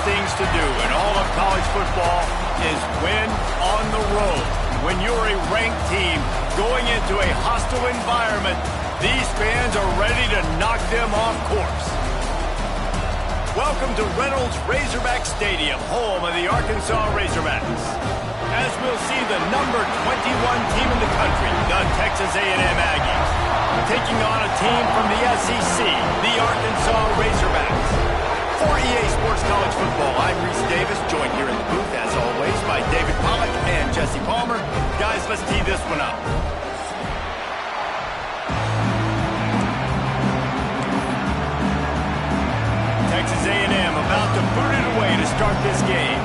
things to do in all of college football is win on the road. When you're a ranked team going into a hostile environment, these fans are ready to knock them off course. Welcome to Reynolds Razorback Stadium, home of the Arkansas Razorbacks. As we'll see the number 21 team in the country, the Texas A&M Aggies, taking on a team from the SEC, the Arkansas Razorbacks. For EA Sports College Football, I'm Reese Davis, joined here in the booth, as always, by David Pollack and Jesse Palmer. Guys, let's tee this one up. Texas A&M about to boot it away to start this game.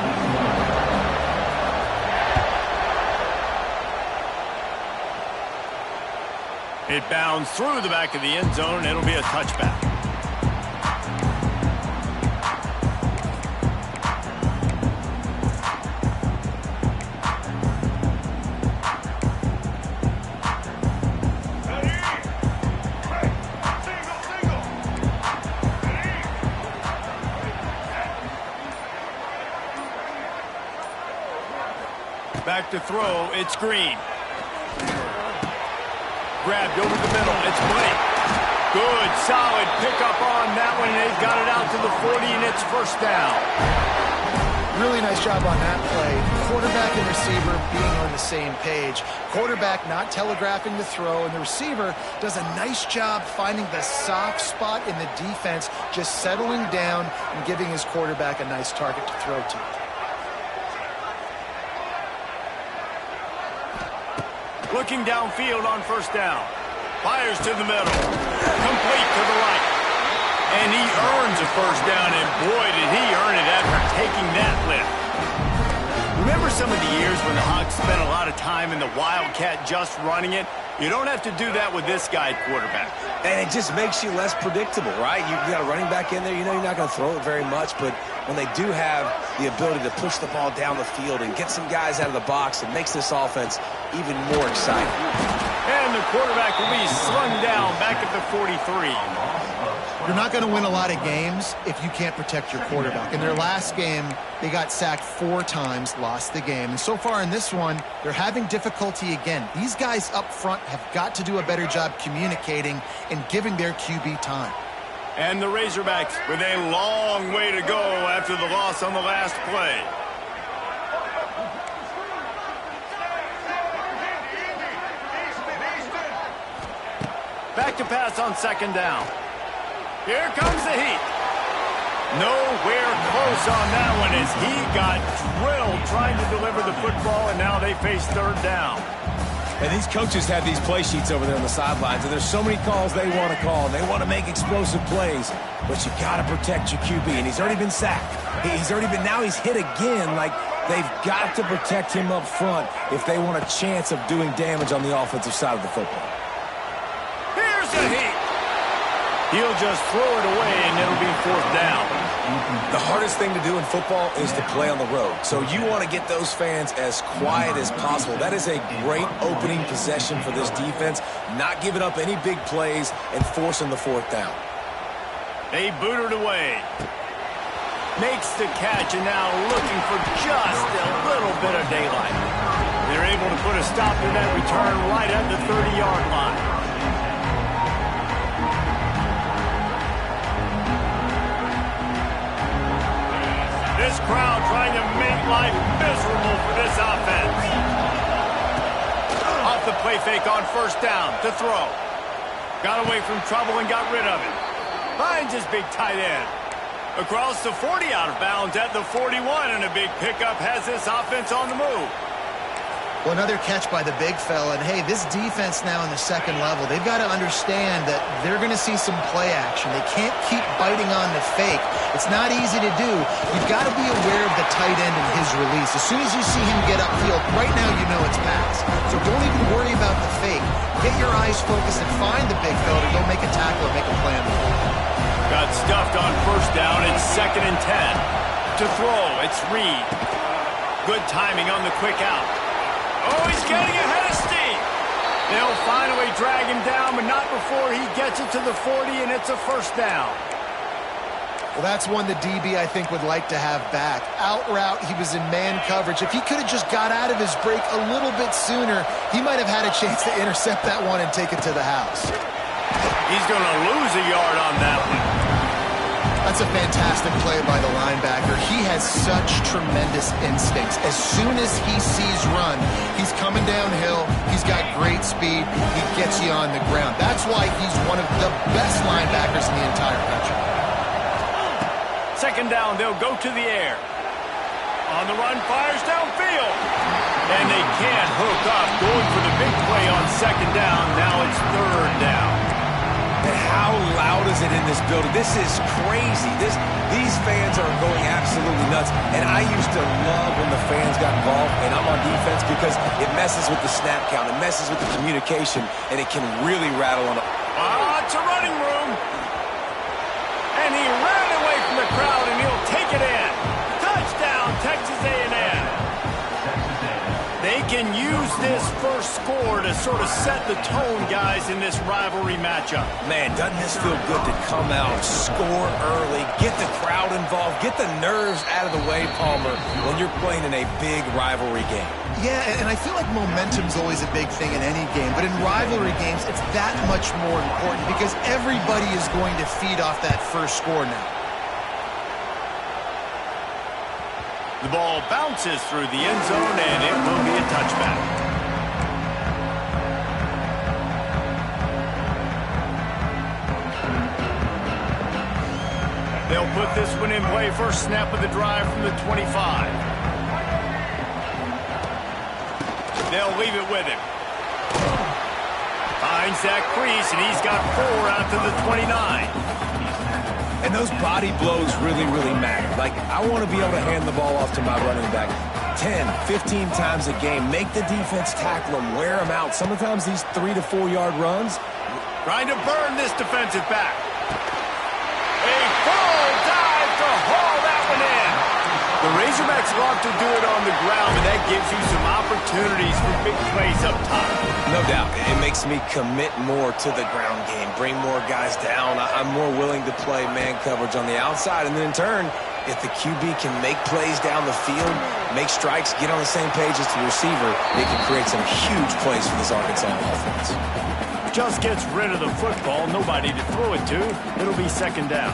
It bounds through the back of the end zone, and it'll be a touchback. Back to throw, it's Green. Grabbed over the middle, it's Blake. Good, solid pickup on that one, and they've got it out to the 40, and it's first down. Really nice job on that play. Quarterback and receiver being on the same page. Quarterback not telegraphing the throw, and the receiver does a nice job finding the soft spot in the defense, just settling down and giving his quarterback a nice target to throw to. Looking downfield on first down. Fires to the middle. Complete to the right. And he earns a first down, and boy, did he earn it after taking that lift. Remember some of the years when the Hawks spent a lot of time in the Wildcat just running it? You don't have to do that with this guy at quarterback. And it just makes you less predictable, right? You got a running back in there. You know you're not going to throw it very much, but when they do have the ability to push the ball down the field and get some guys out of the box, it makes this offense even more exciting. And the quarterback will be slung down back at the 43. You're not going to win a lot of games if you can't protect your quarterback. In their last game, they got sacked 4 times, lost the game. And so far in this one, they're having difficulty again. These guys up front have got to do a better job communicating and giving their QB time. And the Razorbacks with a long way to go after the loss on the last play. Back to pass on second down. Here comes the heat. Nowhere close on that one as he got drilled trying to deliver the football, and now they face third down. And these coaches have these play sheets over there on the sidelines, and there's so many calls they want to call. They want to make explosive plays, but you got to protect your QB, and he's already been sacked. Now he's hit again. Like, they've got to protect him up front if they want a chance of doing damage on the offensive side of the football. Here's the heat. He'll just throw it away, and it'll be fourth down. The hardest thing to do in football is to play on the road. So you want to get those fans as quiet as possible. That is a great opening possession for this defense, not giving up any big plays and forcing the fourth down. They boot it away. Makes the catch, and now looking for just a little bit of daylight. They're able to put a stop to that return right at the 30-yard line. This crowd trying to make life miserable for this offense. Off the play fake on first down to throw. Got away from trouble and got rid of it. Finds his big tight end. Across the 40 out of bounds at the 41, and a big pickup has this offense on the move. Well, another catch by the big fella. And, hey, this defense now in the second level, they've got to understand that they're going to see some play action. They can't keep biting on the fake. It's not easy to do. You've got to be aware of the tight end and his release. As soon as you see him get upfield, right now you know it's pass. So don't even worry about the fake. Get your eyes focused and find the big fella to go make a tackle or make a play on the ball. Got stuffed on first down. It's 2nd and 10. To throw, it's Reed. Good timing on the quick out. Oh, he's getting ahead of steam. They'll finally drag him down, but not before he gets it to the 40, and it's a first down. Well, that's one the DB, I think, would like to have back. Out route, he was in man coverage. If he could have just got out of his break a little bit sooner, he might have had a chance to intercept that one and take it to the house. He's going to lose a yard on that one. That's a fantastic play by the linebacker. He has such tremendous instincts. As soon as he sees run, he's coming downhill. He's got great speed. He gets you on the ground. That's why he's one of the best linebackers in the entire country. Second down, they'll go to the air. On the run, fires downfield. And they can't hook up, going for the big play on second down. Now it's third down. And how loud is it in this building? This is crazy. These fans are going absolutely nuts. And I used to love when the fans got involved, and I'm on defense, because it messes with the snap count. It messes with the communication, and it can really rattle on. It's a running room. And he ran away from the crowd, and he'll take it in. Touchdown, Texas A&M. They can use this first score to sort of set the tone, guys, in this rivalry matchup. Man, doesn't this feel good to come out, score early, get the crowd involved, get the nerves out of the way, Palmer, when you're playing in a big rivalry game? Yeah, and I feel like momentum's always a big thing in any game, but in rivalry games, it's that much more important because everybody is going to feed off that first score now. The ball bounces through the end zone, and it will be a touchback. They'll put this one in play. First snap of the drive from the 25. They'll leave it with him. Finds that crease, and he's got 4 out to the 29. And those body blows really, really matter. Like, I want to be able to hand the ball off to my running back 10, 15 times a game. Make the defense tackle him, wear him out. Sometimes these 3 to 4 yard runs. Trying to burn this defensive back. A full dive to haul that one in. The Razorbacks love to do it on the ground, and that gives you some opportunities for big plays up top. No doubt. It makes me commit more to the ground game, bring more guys down. I'm more willing to play man coverage on the outside, and then in turn, if the QB can make plays down the field, make strikes, get on the same page as the receiver, it can create some huge plays for this Arkansas offense. Just gets rid of the football, nobody to throw it to. It'll be second down.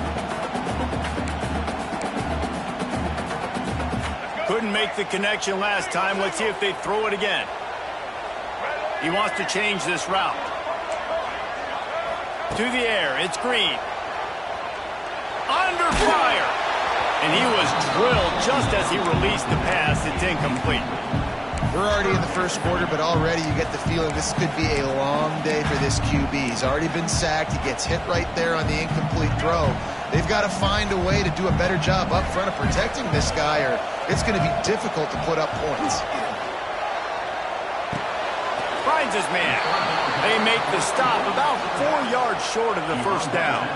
Couldn't make the connection last time. Let's see if they throw it again. He wants to change this route. To the air, it's Green. Under fire. And he was drilled just as he released the pass. It's incomplete. We're already in the first quarter, but already you get the feeling this could be a long day for this QB. He's already been sacked. He gets hit right there on the incomplete throw. They've got to find a way to do a better job up front of protecting this guy, or it's going to be difficult to put up points. Finds his man. They make the stop about 4 yards short of the first down.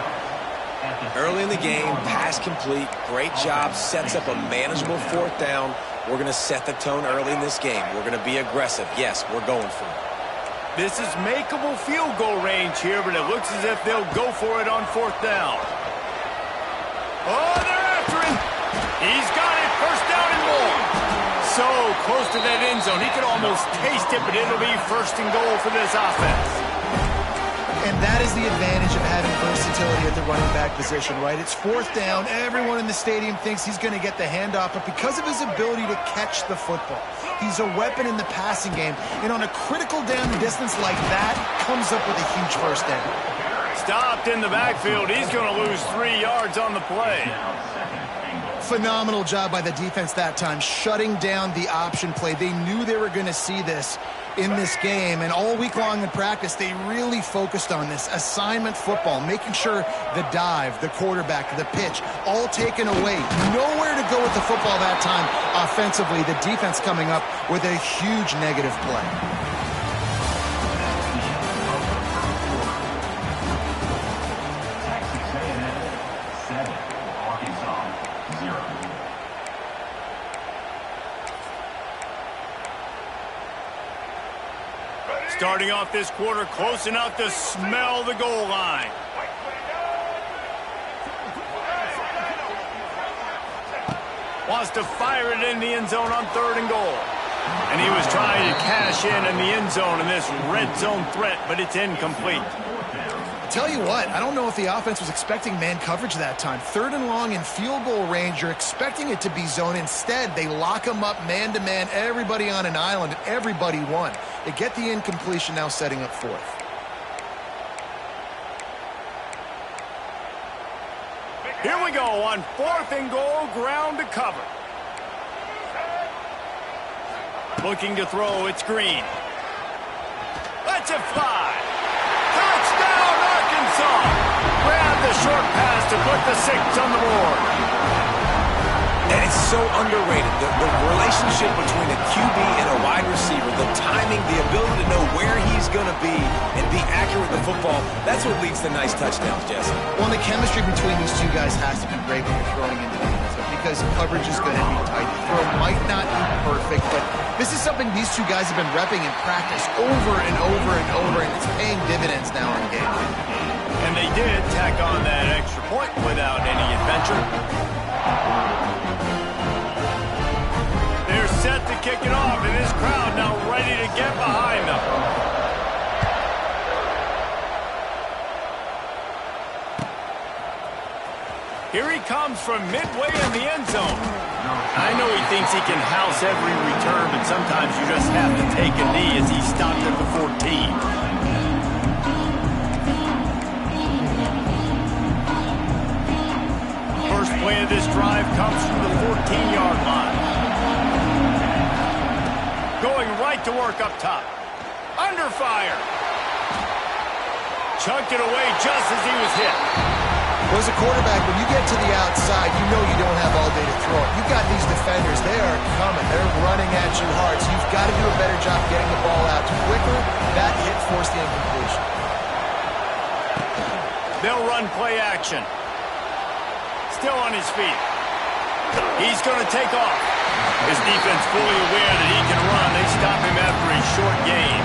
Early in the game, pass complete, great job, sets up a manageable fourth down. We're going to set the tone early in this game. We're going to be aggressive. Yes, we're going for it. This is makeable field goal range here, but it looks as if they'll go for it on fourth down. Oh, they're after him. He's got it. First down and more. So close to that end zone. He could almost taste it, but it'll be first and goal for this offense. And that is the advantage of having versatility at the running back position, right? It's fourth down. Everyone in the stadium thinks he's going to get the handoff, but because of his ability to catch the football, he's a weapon in the passing game. And on a critical down distance like that, comes up with a huge first down. Stopped in the backfield. He's going to lose 3 yards on the play. Phenomenal job by the defense that time, shutting down the option play. They knew they were going to see this in this game, and all week long in practice, they really focused on this assignment football, making sure the dive, the quarterback, the pitch, all taken away. Nowhere to go with the football that time offensively. The defense coming up with a huge negative play. Starting off this quarter close enough to smell the goal line. Wants to fire it in the end zone on 3rd and goal. And he was trying to cash in the end zone in this red zone threat, but it's incomplete. Tell you what, I don't know if the offense was expecting man coverage that time. 3rd and long in field goal range, you're expecting it to be zone. Instead, they lock them up man-to-man, everybody on an island, and everybody won. They get the incompletion, now setting up 4th. Here we go on 4th and goal, ground to cover. Looking to throw, it's Green. Lets it fly. Touchdown, Arkansas! Grab the short pass to put the 6 on the board. And it's so underrated. The relationship between a QB and a wide receiver, the timing, the ability to know where he's going to be and be accurate with the football, that's what leads to nice touchdowns, Jesse. Well, the chemistry between these two guys has to be great when you're throwing into the end zone because coverage is going to be tight. The throw might not be perfect, but this is something these two guys have been repping in practice over and over and over, and it's paying dividends now in game. And they did tack on that extra point without any adventure. They're set to kick it off, and this crowd now ready to get behind them. Here he comes from midway in the end zone. I know he thinks he can house every return, but sometimes you just have to take a knee as he stopped at the 14. First play of this drive comes from the 14-yard line. Going right to work up top. Under fire. Chunked it away just as he was hit. Well, as a quarterback, when you get to the outside, you know you don't have all day to throw it. You've got these defenders. They are coming. They're running at you hard, so you've got to do a better job getting the ball out quicker. That hit forced the incompletion. They'll run play action. Still on his feet. He's going to take off. His defense fully aware that he can run. They stop him after a short gain.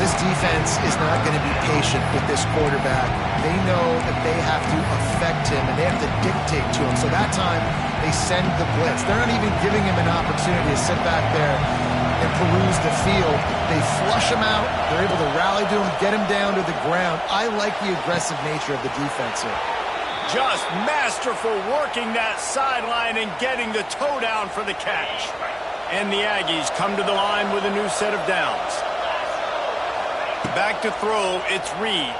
This defense is not going to be patient with this quarterback. They know that they have to affect him, and they have to dictate to him. So that time, they send the blitz. They're not even giving him an opportunity to sit back there and peruse the field. They flush him out. They're able to rally to him, get him down to the ground. I like the aggressive nature of the defense here. Just masterful working that sideline and getting the toe down for the catch. And the Aggies come to the line with a new set of downs. Back to throw, it's Reed.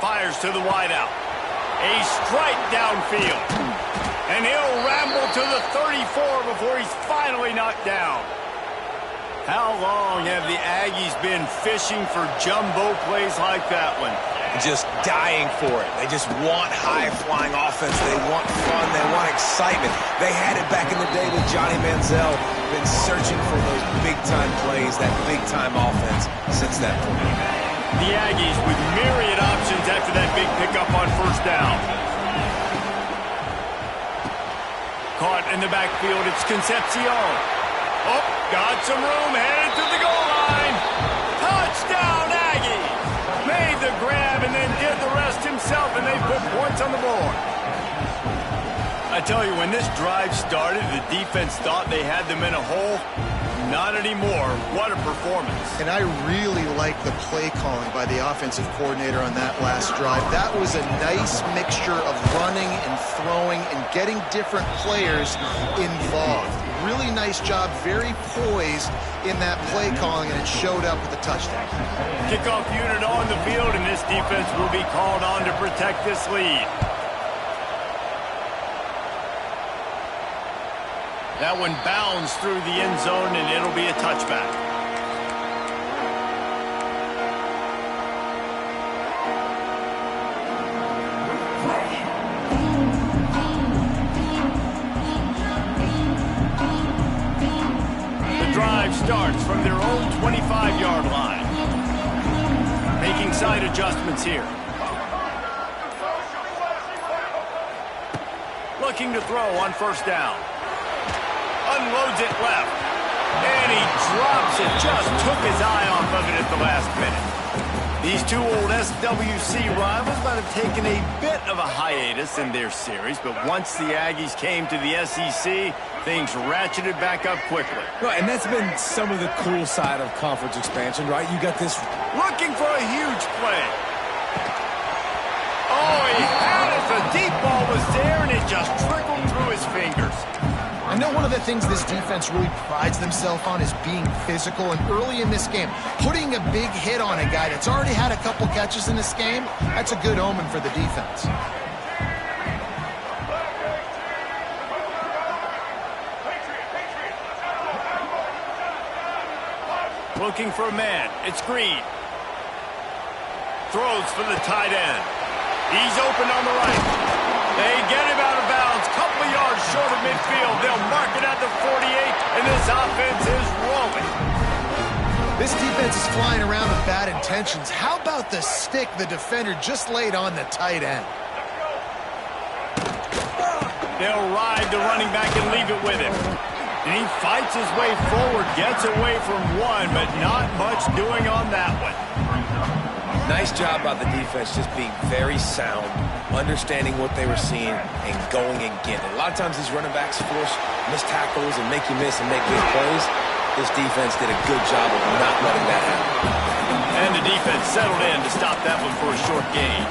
Fires to the wideout. A strike downfield. And he'll ramble to the 34 before he's finally knocked down. How long have the Aggies been fishing for jumbo plays like that one? Just dying for it. They just want high-flying offense. They want fun. They want excitement. They had it back in the day with Johnny Manziel. Been searching for those big-time plays, that big-time offense since that point. The Aggies with myriad options after that big pickup on first down. Caught in the backfield, it's Concepcion. Oh, got some room, headed to the goal line. Touchdown, Aggies! Made the grab and then did the rest himself, and they put points on the board. I tell you, when this drive started, the defense thought they had them in a hole. Not anymore. What a performance. And I really like the play calling by the offensive coordinator on that last drive. That was a nice mixture of running and throwing and getting different players involved. Really nice job, very poised in that play calling, and it showed up with a touchdown. Kickoff unit on the field, and this defense will be called on to protect this lead. That one bounds through the end zone, and it'll be a touchback. The drive starts from their own 25-yard line. Making side adjustments here. Looking to throw on first down. Unloads it left. And he drops it. Just took his eye off of it at the last minute. These two old SWC rivals might have taken a bit of a hiatus in their series, but once the Aggies came to the SEC, things ratcheted back up quickly. Right, and that's been some of the cool side of conference expansion, right? You got this... Looking for a huge play. Oh, he had it. The deep ball was there, and it just trickled through his fingers. I know one of the things this defense really prides themselves on is being physical, and early in this game, putting a big hit on a guy that's already had a couple catches in this game, that's a good omen for the defense. Looking for a man. It's Green. Throws for the tight end. He's open on the right. They get him out of bounds. Couple of yards short of midfield. They'll mark it at the 48, and this offense is rolling. This defense is flying around with bad intentions. How about the stick the defender just laid on the tight end? They'll ride the running back and leave it with him. And he fights his way forward, gets away from one, but not much doing on that one. Nice job by the defense just being very sound, understanding what they were seeing, and going and getting it. A lot of times these running backs force missed tackles and make you miss and make big plays. This defense did a good job of not letting that happen. And the defense settled in to stop that one for a short gain.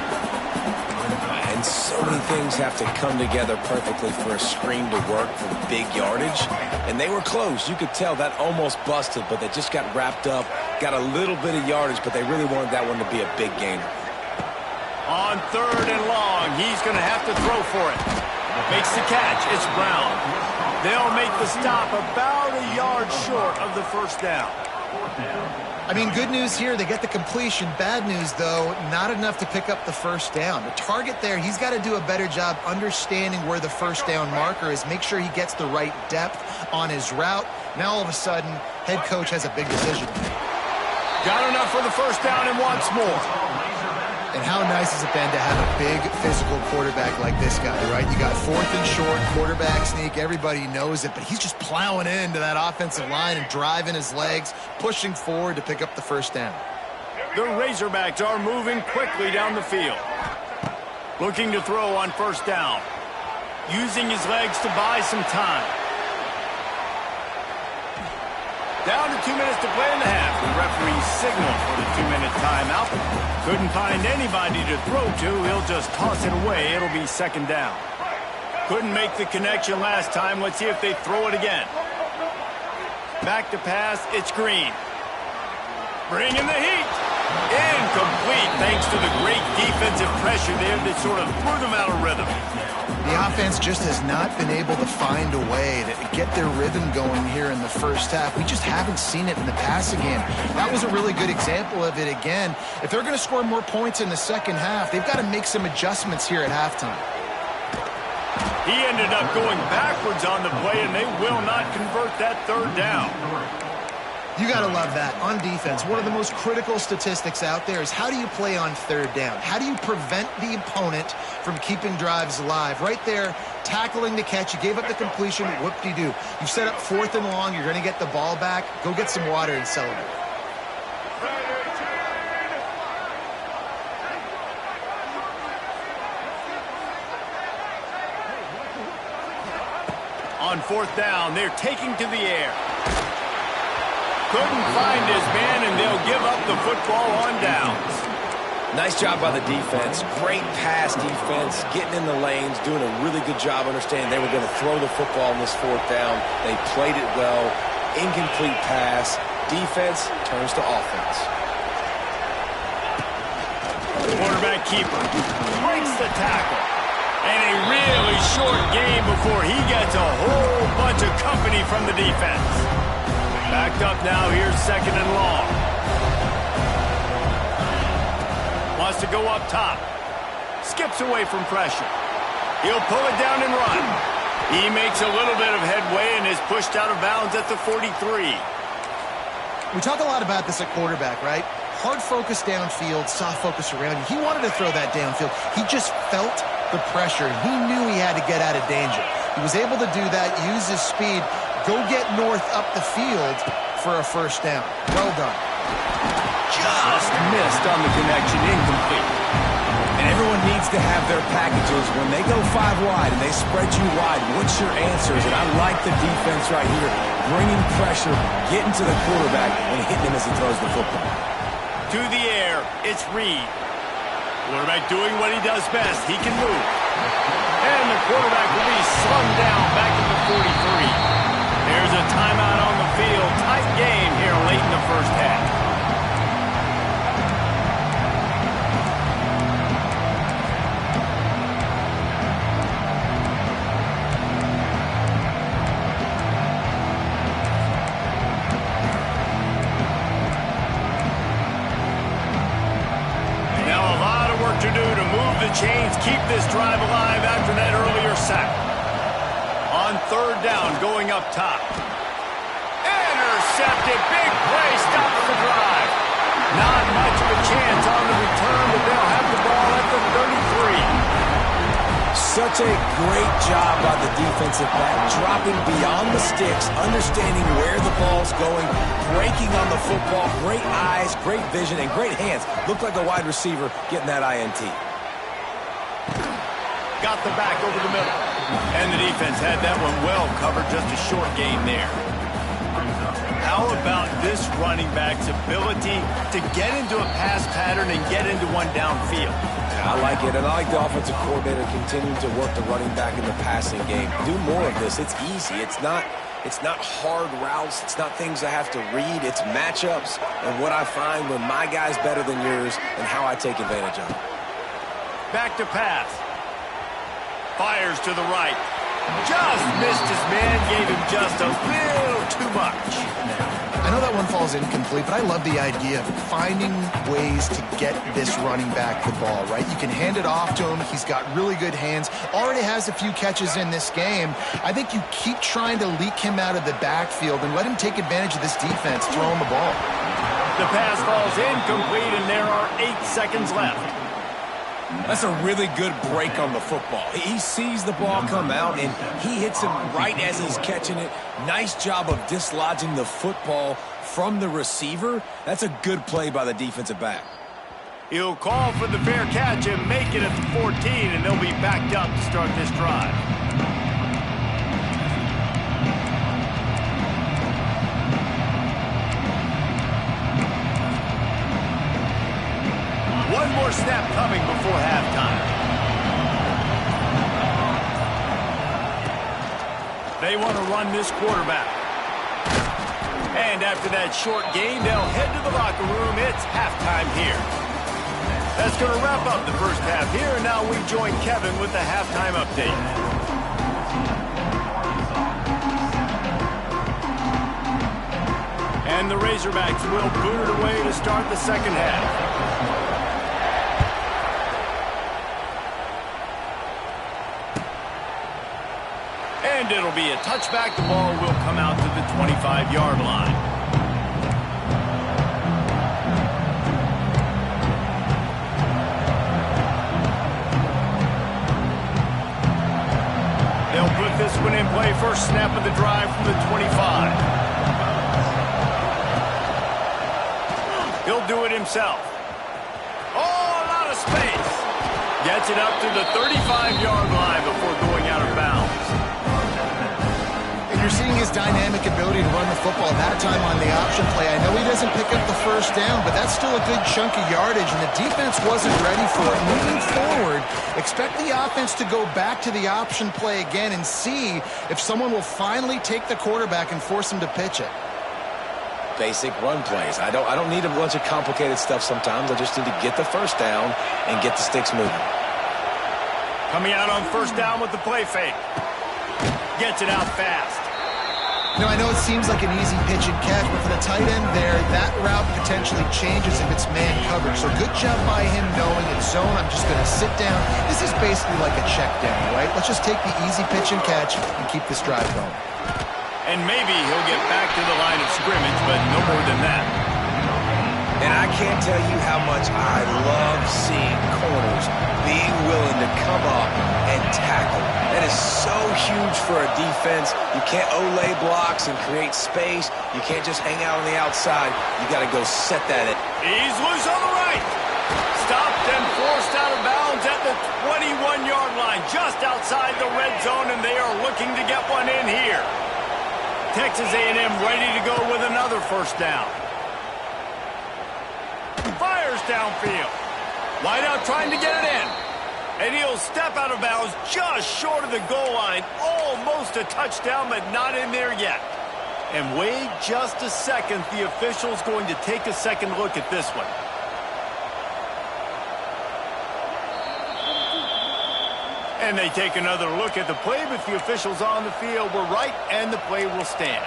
And so many things have to come together perfectly for a screen to work for big yardage. And they were close. You could tell that almost busted, but they just got wrapped up, got a little bit of yardage, but they really wanted that one to be a big gainer. On 3rd and long, he's going to have to throw for it. Makes the catch. It's Brown. They'll make the stop about a yard short of the first down. I mean, good news here, they get the completion. Bad news, though, not enough to pick up the first down. The target there, he's got to do a better job understanding where the first down marker is, make sure he gets the right depth on his route. Now, all of a sudden, head coach has a big decision to make. Got enough for the first down and wants more. And how nice is it then to have a big physical quarterback like this guy, right? You got 4th and short, quarterback sneak, everybody knows it, but he's just plowing into that offensive line and driving his legs, pushing forward to pick up the first down. The Razorbacks are moving quickly down the field. Looking to throw on first down. Using his legs to buy some time. Down to 2 minutes to play in the half. The referee signaled for the 2-minute timeout. Couldn't find anybody to throw to. He'll just toss it away. It'll be second down. Couldn't make the connection last time. Let's see if they throw it again. Back to pass. It's Green. Bringing the heat. Incomplete thanks to the great defensive pressure there that sort of threw them out of rhythm. The offense just has not been able to find a way to get their rhythm going here in the first half. We just haven't seen it in the passing game. That was a really good example of it again. If they're going to score more points in the second half, they've got to make some adjustments here at halftime. He ended up going backwards on the play, and they will not convert that third down. You got to love that. On defense, one of the most critical statistics out there is how do you play on third down? How do you prevent the opponent from keeping drives alive? Right there, tackling the catch. You gave up the completion. Whoop-de-doo. You set up 4th and long. You're going to get the ball back. Go get some water and celebrate. On 4th down, they're taking to the air. Couldn't find his man, and they'll give up the football on downs. Nice job by the defense. Great pass defense, getting in the lanes, doing a really good job understanding they were going to throw the football on this 4th down. They played it well. Incomplete pass. Defense turns to offense. Quarterback keeper breaks the tackle. And a really short game before he gets a whole bunch of company from the defense. Backed up now, here's 2nd and long. Wants to go up top. Skips away from pressure. He'll pull it down and run. He makes a little bit of headway and is pushed out of bounds at the 43. We talk a lot about this at quarterback, right? Hard focus downfield, soft focus around you. He wanted to throw that downfield. He just felt the pressure. He knew he had to get out of danger. He was able to do that, use his speed, go get north up the field for a first down. Well done. just missed on the connection, incomplete. And everyone needs to have their packages. When they go 5 wide and they spread you wide, what's your answers? And I like the defense right here, bringing pressure, getting to the quarterback, and hitting him as he throws the football. To the air, it's Reed. Quarterback doing what he does best. He can move. And the quarterback will be slung down back at the 43. There's a timeout on the field. Tight game here late in the first half. Chains keep this drive alive after that earlier sack. On third down, going up top. Intercepted. Big play stops the drive. Not much of a chance on the return, but they'll have the ball at the 33. Such a great job by the defensive back, dropping beyond the sticks, understanding where the ball's going, breaking on the football. Great eyes, great vision, and great hands. Looked like a wide receiver getting that INT. Got the back over the middle. And the defense had that one well covered. Just a short gain there. How about this running back's ability to get into a pass pattern and get into one downfield? I like it, and I like the offensive coordinator continuing to work the running back in the passing game. Do more of this. It's easy. It's not hard routes. It's not things I have to read. It's matchups and what I find when my guy's better than yours and how I take advantage of it. Back to pass. Fires to the right. Just missed his man. Gave him just a little too much. I know that one falls incomplete, but I love the idea of finding ways to get this running back the ball, right? You can hand it off to him. He's got really good hands. Already has a few catches in this game. I think you keep trying to leak him out of the backfield and let him take advantage of this defense, throw him the ball. The pass falls incomplete, and there are 8 seconds left. That's a really good break on the football. He sees the ball come out, and he hits him right as he's catching it. Nice job of dislodging the football from the receiver. That's a good play by the defensive back. He'll call for the fair catch and make it at the 14, and they'll be backed up to start this drive. One more snap coming before halftime. They want to run this quarterback. And after that short gain, they'll head to the locker room. It's halftime here. That's going to wrap up the first half here. And now we join Kevin with the halftime update. And the Razorbacks will boot it away to start the second half. And it'll be a touchback. The ball will come out to the 25-yard line. They'll put this one in play. First snap of the drive from the 25. He'll do it himself. Oh, a lot of space. Gets it up to the 35-yard line before going out of bounds. You're seeing his dynamic ability to run the football that time on the option play. I know he doesn't pick up the first down, but that's still a good chunk of yardage, and the defense wasn't ready for it. Moving forward, expect the offense to go back to the option play again and see if someone will finally take the quarterback and force him to pitch it. Basic run plays. I don't need a bunch of complicated stuff sometimes. I just need to get the first down and get the sticks moving. Coming out on first down with the play fake. Gets it out fast. You know, I know it seems like an easy pitch and catch, but for the tight end there, that route potentially changes if it's man covered. So good job by him knowing it's zone. I'm just going to sit down. This is basically like a check down, right? Let's just take the easy pitch and catch and keep this drive going. And maybe he'll get back to the line of scrimmage, but no more than that. And I can't tell you how much I love seeing corners being willing to come up and tackle. That is so huge for a defense. You can't olay blocks and create space. You can't just hang out on the outside. You got to go set that in. He's loose on the right. Stopped and forced out of bounds at the 21-yard line, just outside the red zone, and they are looking to get one in here. Texas A&M ready to go with another first down. Fires downfield. Wideout trying to get it in. And he'll step out of bounds just short of the goal line. Almost a touchdown, but not in there yet. And wait just a second. The official's going to take a second look at this one. And they take another look at the play, but the officials on the field were right, and the play will stand.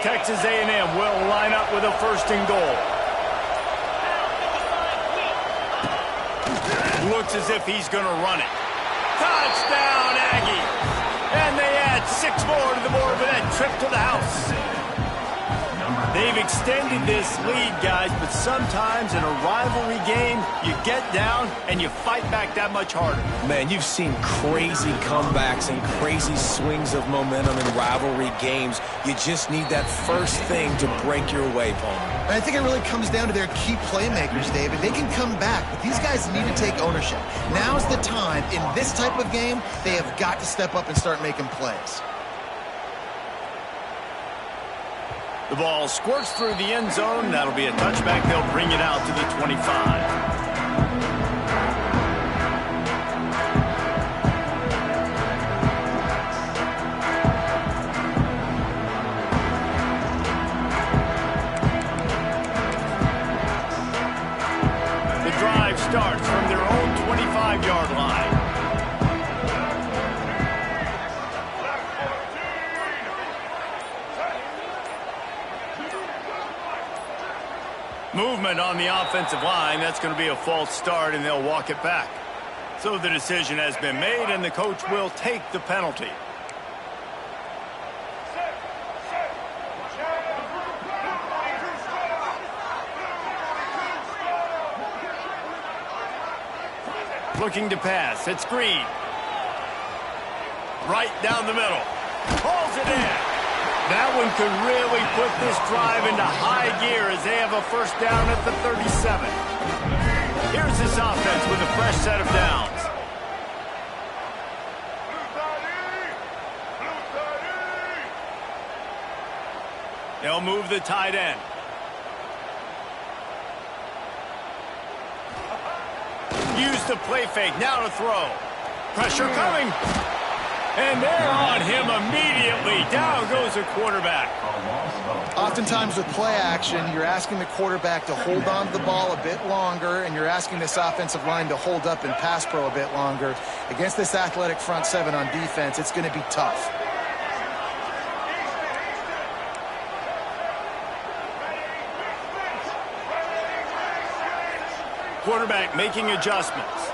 Texas A&M will line up with a first and goal. Looks as if he's going to run it. Touchdown, Aggies! And they add 6 more to the board with that trip to the house. They've extended this lead, guys, but sometimes in a rivalry game, you get down and you fight back that much harder. Man, you've seen crazy comebacks and crazy swings of momentum in rivalry games. You just need that first thing to break your way, Palmer. And I think it really comes down to their key playmakers, David. They can come back, but these guys need to take ownership. Now's the time. In this type of game, they have got to step up and start making plays. The ball squirts through the end zone. That'll be a touchback. They'll bring it out to the 25. The drive starts from their own 25-yard line. Movement on the offensive line. That's going to be a false start, and they'll walk it back. So the decision has been made, and the coach will take the penalty. Looking to pass. It's Green. Right down the middle. Pulls it in. That one could really put this drive into high gear as they have a first down at the 37. Here's this offense with a fresh set of downs. They'll move the tight end. Use the play fake. Now to throw. Pressure coming. And they're on him immediately. Down goes the quarterback. Oftentimes with play action, you're asking the quarterback to hold on to the ball a bit longer, and you're asking this offensive line to hold up in pass pro a bit longer. Against this athletic front seven on defense, it's going to be tough. Quarterback making adjustments.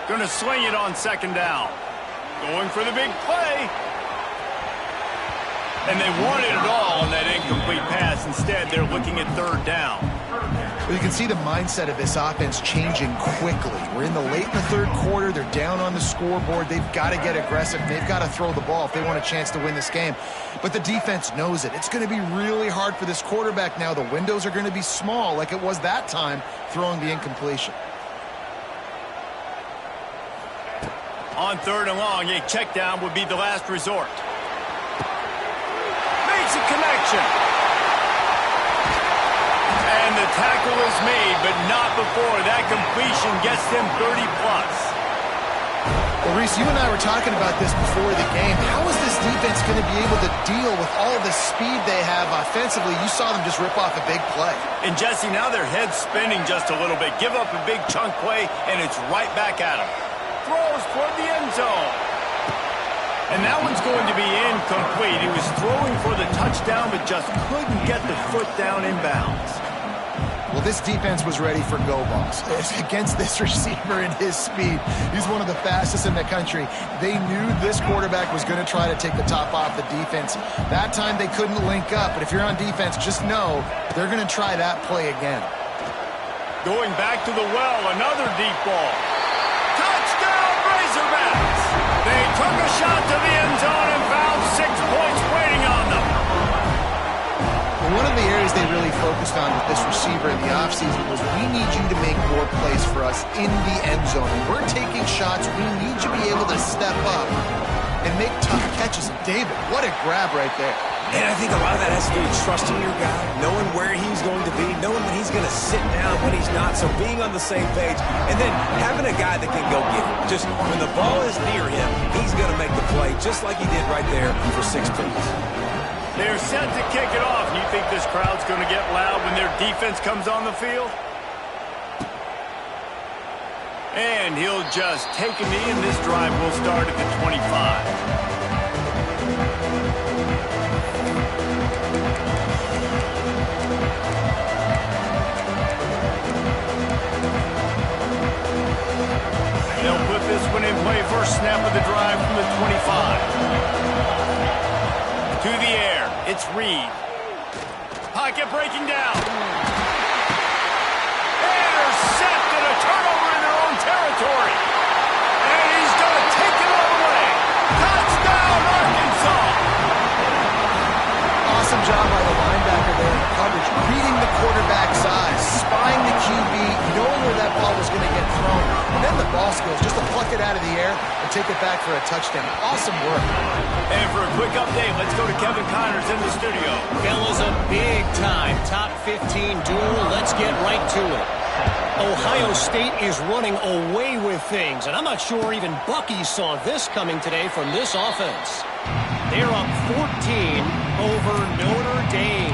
Going to swing it on second down. Going for the big play. And they wanted it all on that incomplete pass. Instead, they're looking at third down. Well, you can see the mindset of this offense changing quickly. We're in the late in the third quarter. They're down on the scoreboard. They've got to get aggressive. They've got to throw the ball if they want a chance to win this game. But the defense knows it. It's going to be really hard for this quarterback now. The windows are going to be small like it was that time throwing the incompletion. On third and long, a check down would be the last resort. Makes a connection. And the tackle is made, but not before that completion gets them 30-plus. Well, Reese, you and I were talking about this before the game. How is this defense going to be able to deal with all the speed they have offensively? You saw them just rip off a big play. And, Jesse, now their head's spinning just a little bit. Give up a big chunk play, and it's right back at them. Throws toward the end zone. And that one's going to be incomplete. He was throwing for the touchdown, but just couldn't get the foot down in bounds. Well, this defense was ready for go balls. Against this receiver and his speed, he's one of the fastest in the country. They knew this quarterback was going to try to take the top off the defense. That time they couldn't link up, but if you're on defense, just know they're going to try that play again. Going back to the well, another deep ball. Touchdown, Razorbacks! They took a shot to the end zone and found 6 points waiting on them. One of the areas they really focused on with this receiver in the offseason was we need you to make more plays for us in the end zone. When we're taking shots, we need you to be able to step up and make tough catches. And David, what a grab right there. And I think a lot of that has to do with trusting your guy, knowing where he's going to be, knowing when he's going to sit down, when he's not, so being on the same page, and then having a guy that can go get it. Just when the ball is near him, he's going to make the play, just like he did right there for 6 points. They're set to kick it off. You think this crowd's going to get loud when their defense comes on the field? And he'll just take a knee, and this drive will start at the 25. They'll put this one in play. First snap of the drive from the 25. To the air, it's Reed. Pocket breaking down. Intercepted, a turnover in their own territory. And he's going to take it all the way. Touchdown, Arkansas. Awesome job by the linebacker there in coverage, reading the quarterback's eyes, spying the QB, knowing where that ball was going to get thrown, and then the ball skills just to pluck it out of the air and take it back for a touchdown. Awesome work. And for a quick update, let's go to Kevin Connors in the studio. Fellas, a big-time top 15 duel. Let's get right to it. Ohio State is running away with things, and I'm not sure even Bucky saw this coming today from this offense. They're up 14 over Notre Dame.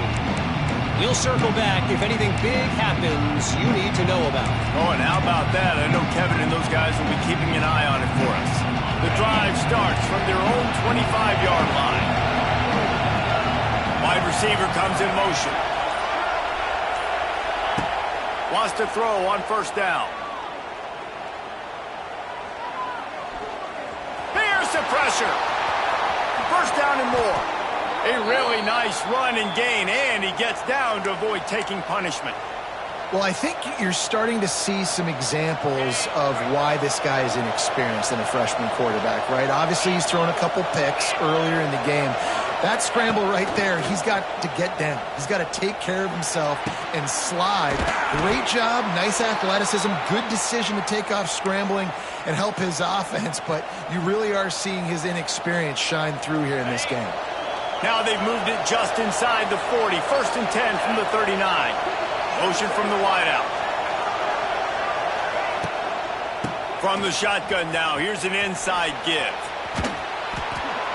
We'll circle back if anything big happens you need to know about. Oh, and how about that? I know Kevin and those guys will be keeping an eye on it for us. The drive starts from their own 25-yard line. Wide receiver comes in motion. Wants to throw on first down. Here's the pressure. First down and more. A really nice run and gain, and he gets down to avoid taking punishment. Well, I think you're starting to see some examples of why this guy is inexperienced in a freshman quarterback, right? Obviously, he's thrown a couple picks earlier in the game. That scramble right there, he's got to get down. He's got to take care of himself and slide. Great job, nice athleticism, good decision to take off scrambling and help his offense, but you really are seeing his inexperience shine through here in this game. Now they've moved it just inside the 40. First and 10 from the 39. Motion from the wideout. From the shotgun now, here's an inside give.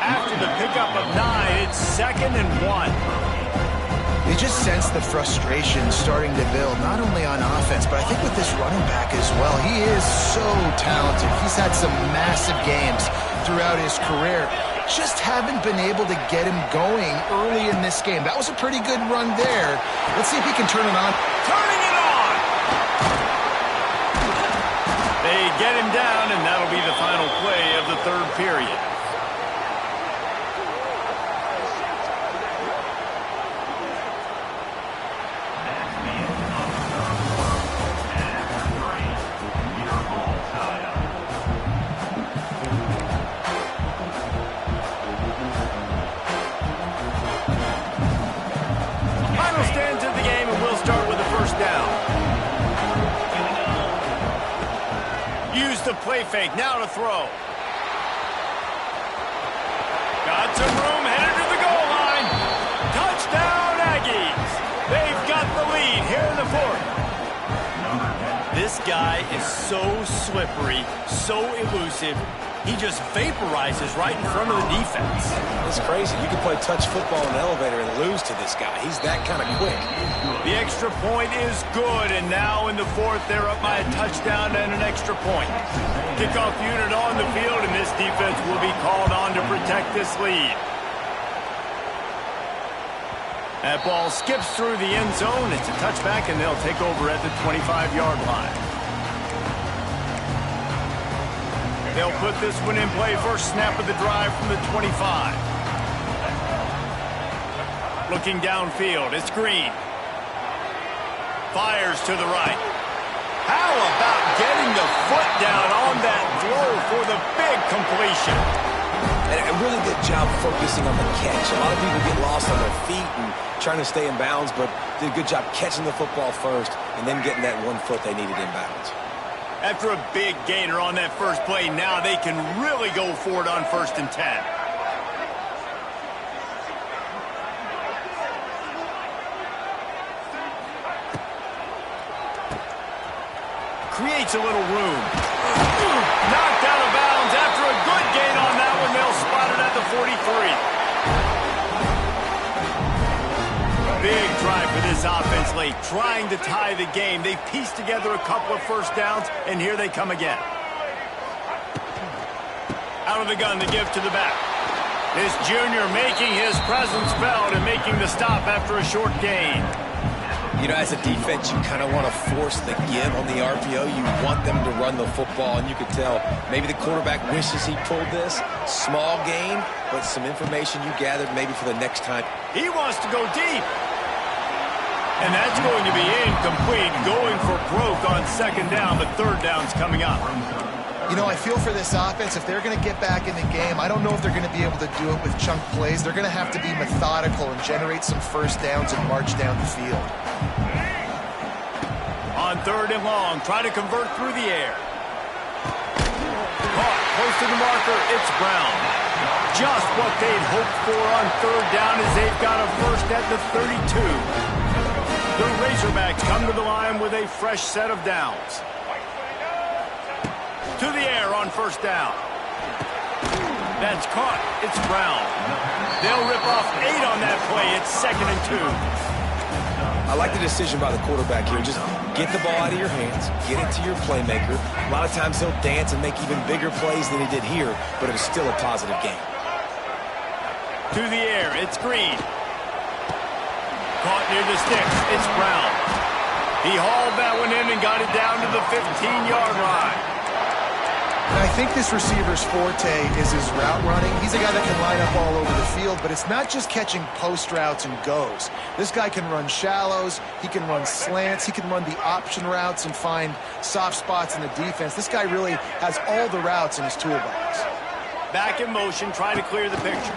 After the pickup of 9, it's 2nd and 1. You just sense the frustration starting to build, not only on offense, but I think with this running back as well. He is so talented. He's had some massive games throughout his career. Just haven't been able to get him going early in this game. That was a pretty good run there. Let's see if he can turn it on. Turning it on! They get him down, and that'll be the final play of the third period. The play fake, now to throw. Got some room, headed to the goal line. Touchdown, Aggies. They've got the lead here in the fourth. This guy is so slippery, so elusive. He just vaporizes right in front of the defense. It's crazy. You can play touch football in an elevator and lose to this guy. He's that kind of quick. The extra point is good, and now in the fourth, they're up by a touchdown and an extra point. Kickoff unit on the field, and this defense will be called on to protect this lead. That ball skips through the end zone. It's a touchback, and they'll take over at the 25-yard line. They'll put this one in play. First snap of the drive from the 25. Looking downfield, it's Green. Fires to the right. How about getting the foot down on that throw for the big completion? And a really good job focusing on the catch. A lot of people get lost on their feet and trying to stay in bounds, but did a good job catching the football first and then getting that 1 foot they needed in bounds. After a big gainer on that first play, now they can really go for it on 1st and 10. Creates a little room. Knocked out of bounds after a good gain on that one. They'll spot it at the 43. Big drive for this offense late, trying to tie the game. They pieced together a couple of first downs, and here they come again. Out of the gun to give to the back. This junior making his presence felt and making the stop after a short gain. You know, as a defense, you kind of want to force the give on the RPO. You want them to run the football, and you could tell maybe the quarterback wishes he pulled this. Small gain, but some information you gathered maybe for the next time. He wants to go deep. And that's going to be incomplete. Going for broke on 2nd down, but 3rd down's coming up. You know, I feel for this offense, if they're going to get back in the game, I don't know if they're going to be able to do it with chunk plays. They're going to have to be methodical and generate some first downs and march down the field. On 3rd and long, try to convert through the air. Caught, close to the marker, it's Brown. Just what they'd hoped for on 3rd down as they've got a first at the 32. The Razorbacks come to the line with a fresh set of downs. To the air on 1st down. That's caught. It's Brown. They'll rip off 8 on that play. It's 2nd and 2. I like the decision by the quarterback here. Just get the ball out of your hands, get it to your playmaker. A lot of times he'll dance and make even bigger plays than he did here, but it was still a positive game. To the air, it's Green. Caught near the sticks, it's Brown. He hauled that one in and got it down to the 15-yard line. And I think this receiver's forte is his route running. He's a guy that can line up all over the field, but it's not just catching post routes and goes. This guy can run shallows, he can run slants, he can run the option routes and find soft spots in the defense. This guy really has all the routes in his toolbox. Back in motion, trying to clear the picture.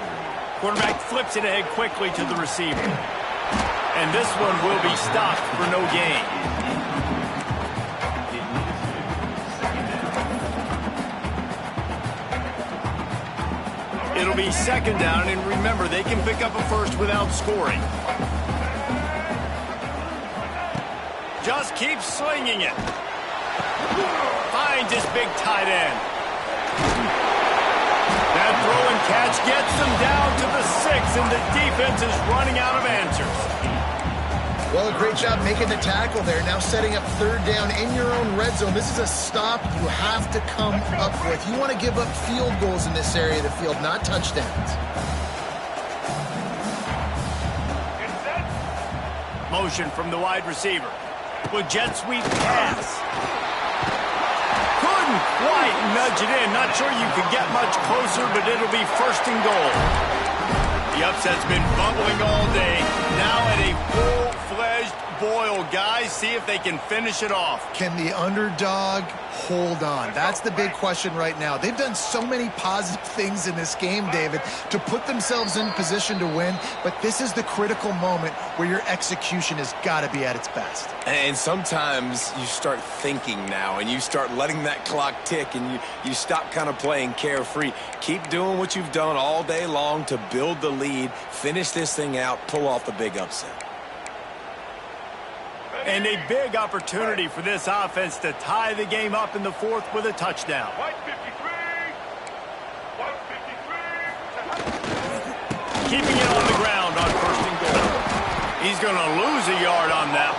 Quarterback flips it ahead quickly to the receiver. And this one will be stopped for no gain. It'll be 2nd down, and remember, they can pick up a first without scoring. Just keeps slinging it. Finds his big tight end. That throw and catch gets them down to the 6, and the defense is running out of answers. Well, a great job making the tackle there. Now setting up 3rd down in your own red zone. This is a stop you have to come up with. You want to give up field goals in this area of the field, not touchdowns. Motion from the wide receiver. With jet sweep pass. Couldn't quite nudge it in. Not sure you could get much closer, but it'll be 1st and goal. The upset's been bubbling all day. Now at a full-fledged boil. Guys, see if they can finish it off. Can the underdog hold on? That's the big question right now. They've done so many positive things in this game, David, to put themselves in position to win, but this is the critical moment where your execution has got to be at its best. And sometimes you start thinking now, and you start letting that clock tick, and you stop kind of playing carefree. Keep doing what you've done all day long to build the lead, finish this thing out, pull off the big upset. And a big opportunity for this offense to tie the game up in the 4th with a touchdown. Keeping it on the ground on 1st and goal. He's going to lose a yard on that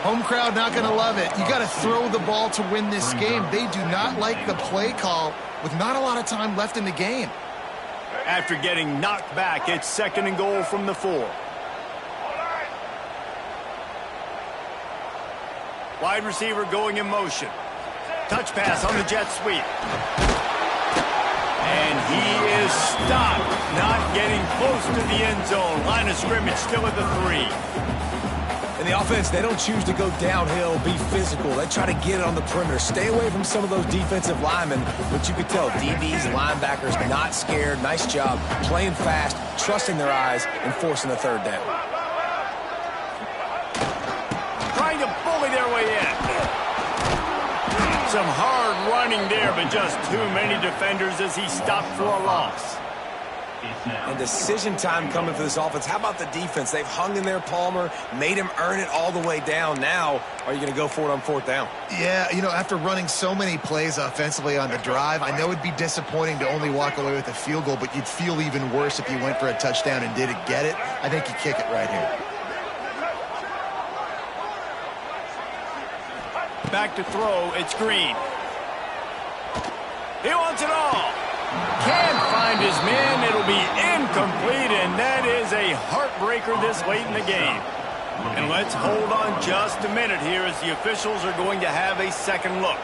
one. Home crowd not going to love it. You got to throw the ball to win this game. They do not like the play call with not a lot of time left in the game. After getting knocked back, it's 2nd and goal from the 4. Wide receiver going in motion. Touch pass on the jet sweep. And he is stopped, not getting close to the end zone. Line of scrimmage still at the 3. And the offense, they don't choose to go downhill, be physical. They try to get it on the perimeter. Stay away from some of those defensive linemen, but you could tell DBs and linebackers not scared. Nice job playing fast, trusting their eyes, and forcing the third down. Trying to bully their way in. Some hard running there, but just too many defenders as he stopped for a loss. And decision time coming for this offense. How about the defense? They've hung in there, Palmer, made him earn it all the way down. Now, are you going to go for it on 4th down? Yeah, you know, after running so many plays offensively on the drive, I know it'd be disappointing to only walk away with a field goal, but you'd feel even worse if you went for a touchdown and didn't get it. I think you kick it right here. Back to throw, it's Green. He wants it all. Can't find his man. It'll be incomplete, and that is a heartbreaker this late in the game. And let's hold on just a minute here as the officials are going to have a second look.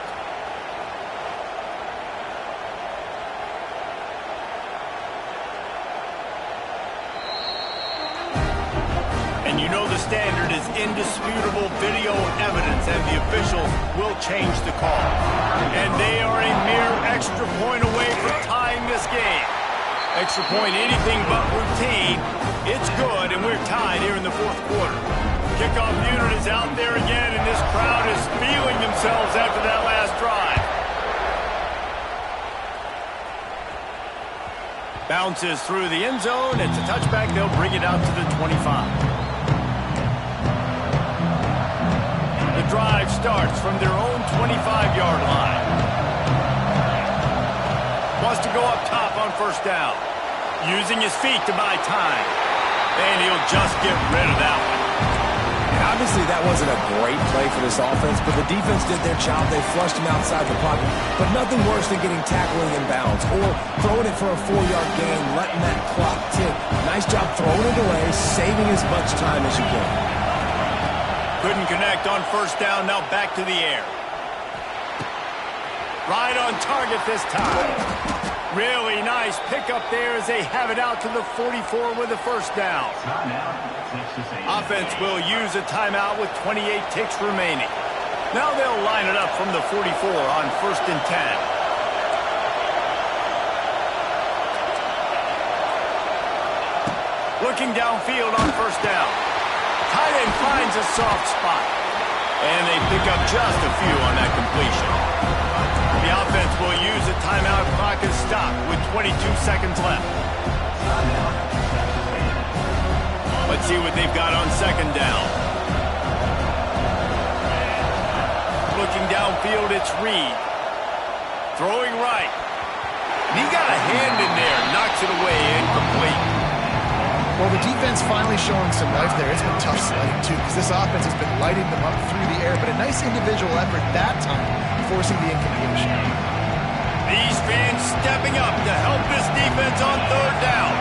And you know the standard is indisputable video evidence, and the officials will change the call. And they are a mere extra point away from tying this game. Extra point, anything but routine. It's good, and we're tied here in the 4th quarter. Kickoff unit is out there again, and this crowd is feeling themselves after that last drive. Bounces through the end zone. It's a touchback. They'll bring it out to the 25. The drive starts from their own 25-yard line. Wants to go up top on 1st down. Using his feet to buy time. And he'll just get rid of that one. And obviously that wasn't a great play for this offense, but the defense did their job. They flushed him outside the pocket. But nothing worse than getting tackling in bounds or throwing it for a 4-yard gain, letting that clock tick. Nice job throwing it away, saving as much time as you can. Couldn't connect on 1st down, now back to the air. Right on target this time. Really nice pickup there as they have it out to the 44 with a 1st down. Offense will use a timeout with 28 ticks remaining. Now they'll line it up from the 44 on 1st and 10. Looking downfield on 1st down. Tight end finds a soft spot. And they pick up just a few on that completion. The offense will use a timeout. Clock is stopped with 22 seconds left. Let's see what they've got on 2nd down. Looking downfield, it's Reed. Throwing right. And he got a hand in there, knocks it away, incomplete. Well, the defense finally showing some life there. It's been tough sledding, too, because this offense has been lighting them up through the air, but a nice individual effort that time, forcing the incompletion. These fans stepping up to help this defense on 3rd down.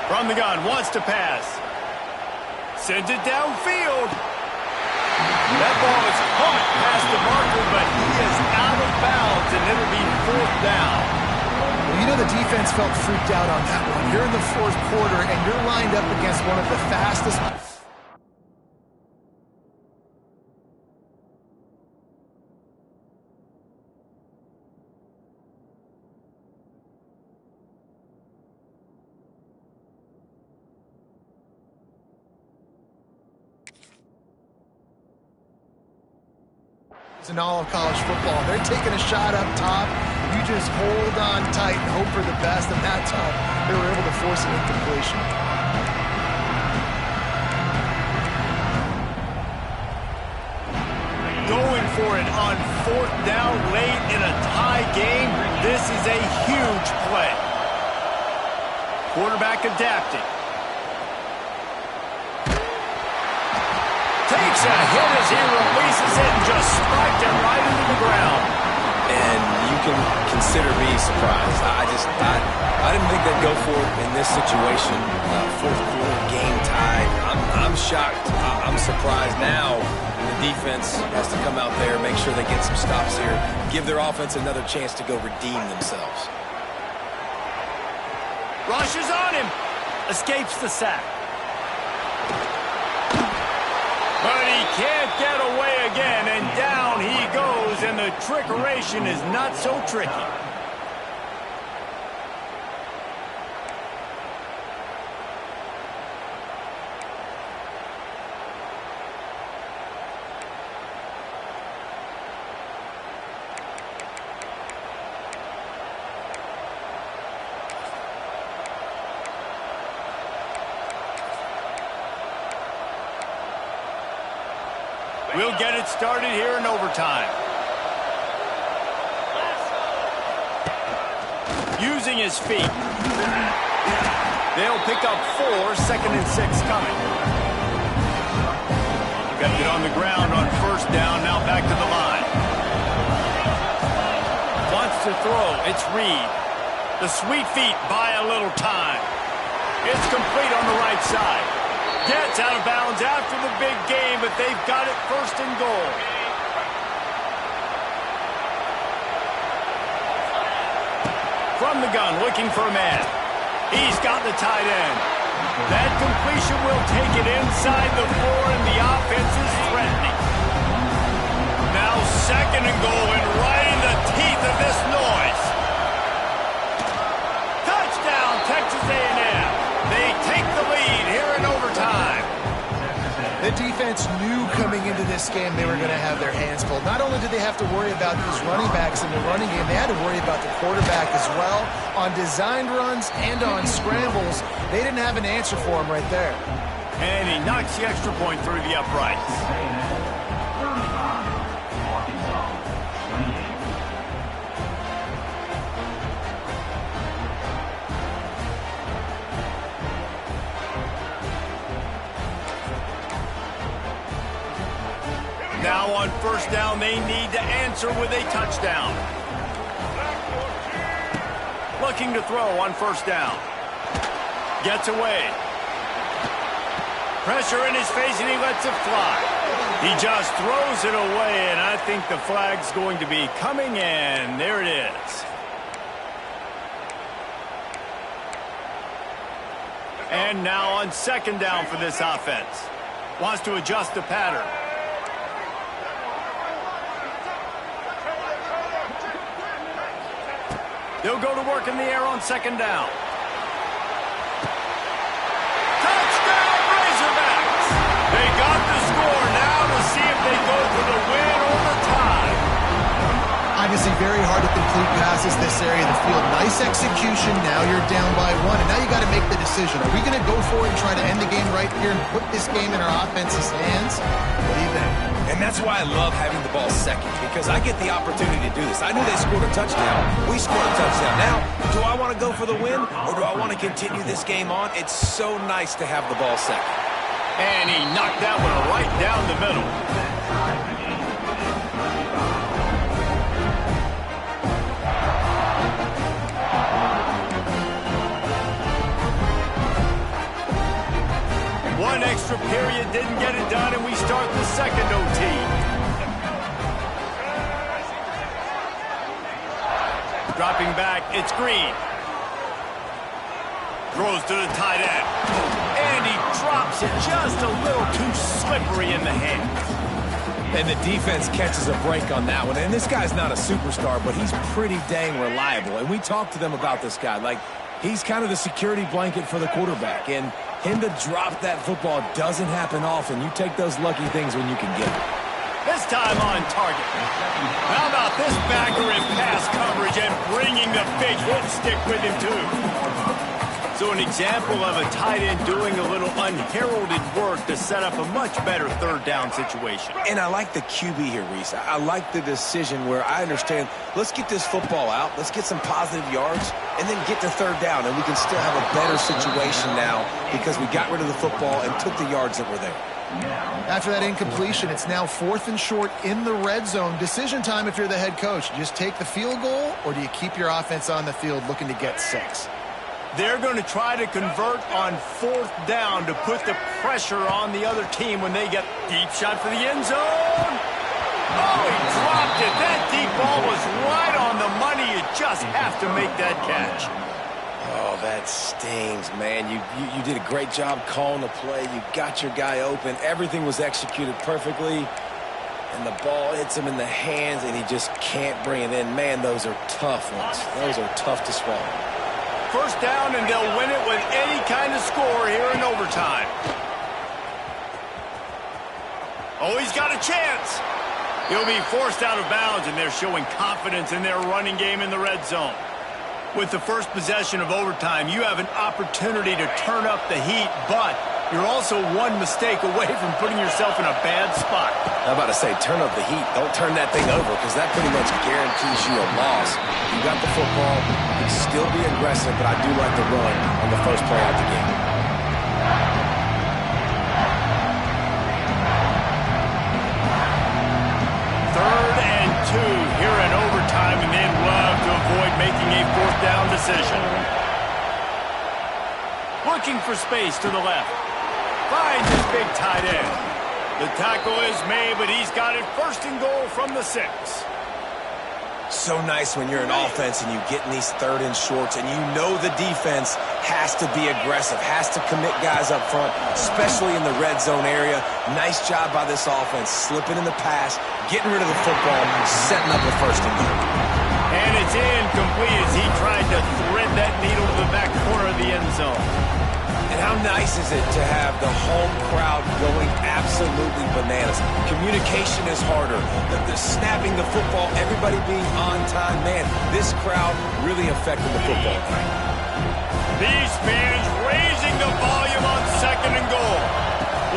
From the gun, wants to pass. Sends it downfield. That ball is caught past the marker, but he is out of bounds, and it'll be 4th down. Well, you know the defense felt freaked out on that one. You're in the 4th quarter, and you're lined up against one of the fastest... in all of college football. They're taking a shot up top. You just hold on tight and hope for the best, and that time they were able to force an incompletion. Going for it on 4th down late in a tie game. This is a huge play. Quarterback adapting. Takes a hit as he releases it and just spiked him right into the ground. And you can consider me surprised. I didn't think they'd go for it in this situation. Fourth quarter, game tied. I'm shocked. I'm surprised now. The defense has to come out there, make sure they get some stops here, give their offense another chance to go redeem themselves. Rushes on him. Escapes the sack. But he can't get away again, and down he goes, and the trickeration is not so tricky. We'll get it started here in overtime. Using his feet. They'll pick up 4, 2nd and 6 coming. Got it on the ground on first down, now back to the line. Wants to throw, it's Reed. The sweet feet buy a little time. It's complete on the right side. Gets out of bounds after the big game, but they've got it 1st and goal. From the gun, looking for a man. He's got the tight end. That completion will take it inside the 4, and the offense is threatening. Now 2nd and goal, and right in the teeth of this noise. Touchdown, Texas A&M. They take the lead here in overtime. The defense knew coming into this game they were going to have their hands full. Not only did they have to worry about these running backs in the running game, they had to worry about the quarterback as well. On designed runs and on scrambles, they didn't have an answer for him right there. And he knocks the extra point through the uprights. Now on first down, they need to answer with a touchdown. Looking to throw on first down. Gets away. Pressure in his face, and he lets it fly. He just throws it away, and I think the flag's going to be coming in. There it is. And now on 2nd down for this offense. Wants to adjust the pattern. They'll go to work in the air on 2nd down. Touchdown, Razorbacks! They got the score now to see if they go for the win or the tie. Obviously very hard to complete passes this area of the field. Nice execution. Now you're down by 1, and now you got to make the decision. Are we going to go for it and try to end the game right here and put this game in our offense's hands? What do you think? And that's why I love having the ball second, because I get the opportunity to do this. I knew they scored a touchdown. We scored a touchdown. Now, do I want to go for the win, or do I want to continue this game on? It's so nice to have the ball second. And he knocked that one right down the middle. One extra period didn't get it done, and we start the 2nd OT. Dropping back, it's Green. Throws to the tight end. And he drops it just a little too slippery in the hands. And the defense catches a break on that one. And this guy's not a superstar, but he's pretty dang reliable. And we talked to them about this guy. Like, he's kind of the security blanket for the quarterback. And him to drop that football doesn't happen often. You take those lucky things when you can get it. This time on target. How about this backer in pass coverage and bringing the big hit stick with him, too? So an example of a tight end doing a little unheralded work to set up a much better 3rd down situation. And I like the QB here, Reese. I like the decision where I understand, let's get this football out, let's get some positive yards, and then get to 3rd down, and we can still have a better situation now because we got rid of the football and took the yards that were there. After that incompletion, it's now 4th and short in the red zone. Decision time if you're the head coach. You just take the field goal, or do you keep your offense on the field looking to get 6? They're going to try to convert on 4th down to put the pressure on the other team when they get deep shot for the end zone. Oh, he dropped it. That deep ball was right on the money. You just have to make that catch. Oh, that stings, man. You did a great job calling the play. You got your guy open. Everything was executed perfectly. And the ball hits him in the hands, and he just can't bring it in. Man, those are tough ones. Those are tough to swallow. 1st down, and they'll win it with any kind of score here in overtime. Oh, he's got a chance. He'll be forced out of bounds, and they're showing confidence in their running game in the red zone. With the first possession of overtime, you have an opportunity to turn up the heat, but you're also one mistake away from putting yourself in a bad spot. I'm about to say, turn up the heat. Don't turn that thing over, because that pretty much guarantees you a loss. You got the football. You can still be aggressive, but I do like the run on the first play out the game. Third and 2 here in overtime, and they'd love to avoid making a 4th down decision. Looking for space to the left. Finds his big tight end. The tackle is made, but he's got it 1st and goal from the 6. So nice when you're an offense and you get in these 3rd and shorts, and you know the defense has to be aggressive, has to commit guys up front, especially in the red zone area. Nice job by this offense, slipping in the pass, getting rid of the football, setting up the 1st and goal. And it's incomplete as he tried to thread that needle to the back corner of the end zone. And how nice is it to have the home crowd going absolutely bananas? Communication is harder. The snapping the football, everybody being on time. Man, this crowd really affected the football game. These fans raising the volume on 2nd and goal.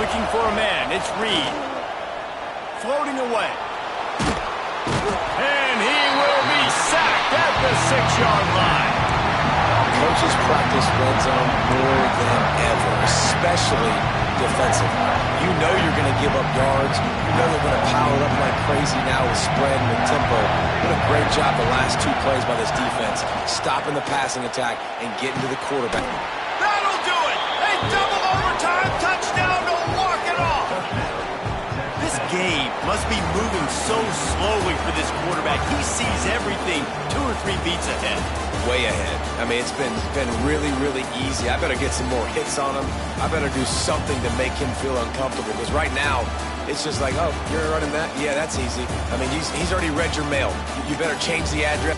Looking for a man. It's Reed. Floating away. And he will be sacked at the 6-yard line. Coaches practice red zone more than ever, especially defensively. You know you're going to give up yards. You know they're going to pile it up like crazy now with spread and with tempo. What a great job the last 2 plays by this defense, stopping the passing attack and getting to the quarterback. That'll do it. A double overtime touchdown to walk it off. This game must be moving so slowly for this quarterback. He sees everything 2 or 3 beats ahead. Way ahead. I mean, it's been really, really easy. I better get some more hits on him. I better do something to make him feel uncomfortable, because right now, it's just like, oh, you're running that? Yeah, that's easy. I mean, he's already read your mail. You better change the address.